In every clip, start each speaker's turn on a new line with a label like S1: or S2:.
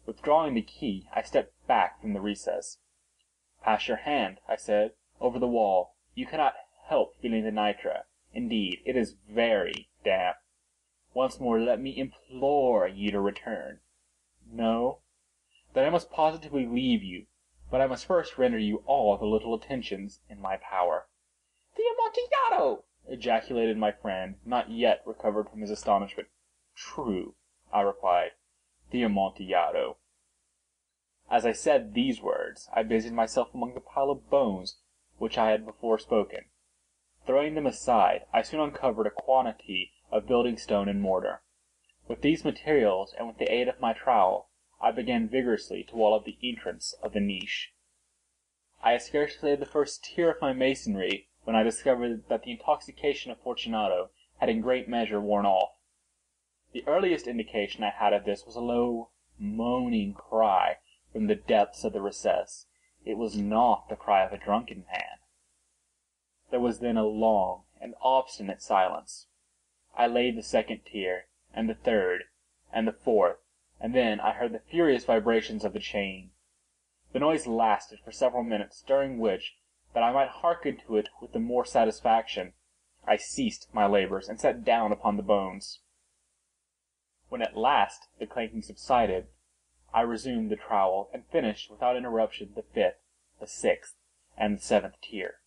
S1: Withdrawing the key, I stepped back from the recess. "Pass your hand," I said, "over the wall. You cannot help feeling the nitre. Indeed, it is very damp. Once more let me implore you to return. No? Then I must positively leave you, but I must first render you all the little attentions in my power." "The Amontillado!" ejaculated my friend, not yet recovered from his astonishment. "True," I replied, "the Amontillado." As I said these words, I busied myself among the pile of bones which I had before spoken. Throwing them aside, I soon uncovered a quantity of building stone and mortar. With these materials, and with the aid of my trowel, I began vigorously to wall up the entrance of the niche. I had scarcely laid the first tier of my masonry when I discovered that the intoxication of Fortunato had in great measure worn off. The earliest indication I had of this was a low, moaning cry from the depths of the recess. It was not the cry of a drunken man. There was then a long and obstinate silence. I laid the second tier, and the third, and the fourth, and then I heard the furious vibrations of the chain. The noise lasted for several minutes, during which, that I might hearken to it with the more satisfaction, I ceased my labors and sat down upon the bones. When at last the clanking subsided, I resumed the trowel, and finished without interruption the fifth, the sixth, and the seventh tier.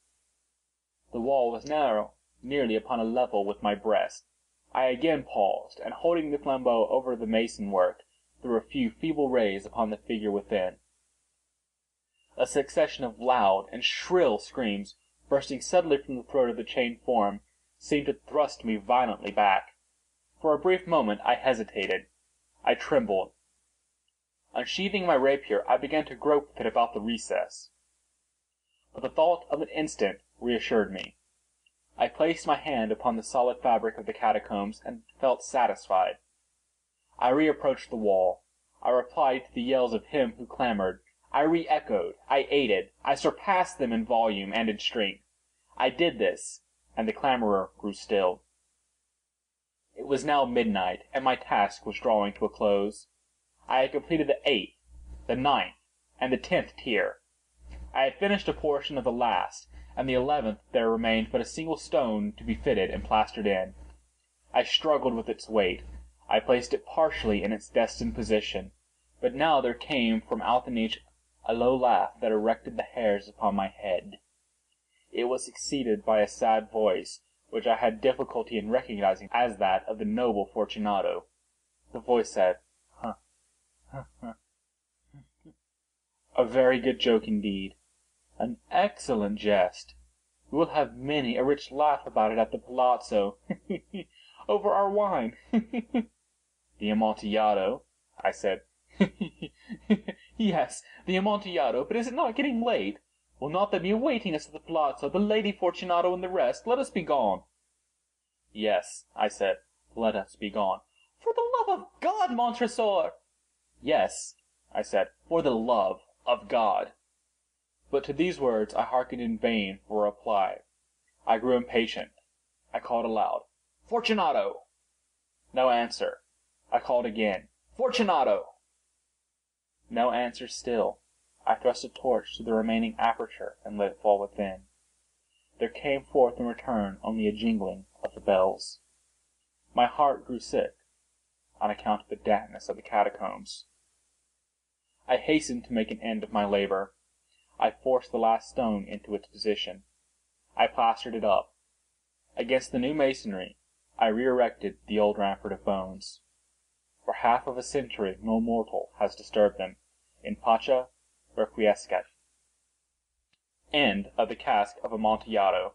S1: The wall was now nearly upon a level with my breast. I again paused, and holding the flambeau over the mason work, threw a few feeble rays upon the figure within. A succession of loud and shrill screams, bursting suddenly from the throat of the chained form, seemed to thrust me violently back. For a brief moment I hesitated. I trembled. Unsheathing my rapier, I began to grope with it about the recess. But the thought of an instant reassured me. I placed my hand upon the solid fabric of the catacombs, and felt satisfied. I re-approached the wall. I replied to the yells of him who clamored. I re-echoed. I aided. I surpassed them in volume and in strength. I did this, and the clamorer grew still. It was now midnight, and my task was drawing to a close. I had completed the 8th, the 9th, and the 10th tier. I had finished a portion of the last, and the 11th there remained but a single stone to be fitted and plastered in. I struggled with its weight. I placed it partially in its destined position, but now there came from out the niche a low laugh that erected the hairs upon my head. It was succeeded by a sad voice, which I had difficulty in recognizing as that of the noble Fortunato. The voice said, "A very good joke indeed. An excellent jest. We will have many a rich laugh about it at the palazzo, over our wine." "The Amontillado?" I said. "Yes, the Amontillado. But is it not getting late? Will not there be awaiting us at the palazzo, the Lady Fortunato and the rest? Let us be gone." "Yes," I said, "let us be gone." "For the love of God, Montresor!" "Yes," I said, "for the love of God." But to these words I hearkened in vain for a reply. I grew impatient. I called aloud, "Fortunato!" No answer. I called again, "Fortunato!" No answer still. I thrust a torch through the remaining aperture and let it fall within. There came forth in return only a jingling of the bells. My heart grew sick, on account of the dampness of the catacombs. I hastened to make an end of my labor. I forced the last stone into its position. I plastered it up. Against the new masonry, I re-erected the old rampart of bones. For half of a century no mortal has disturbed them. In pace requiescat. End of the Cask of Amontillado.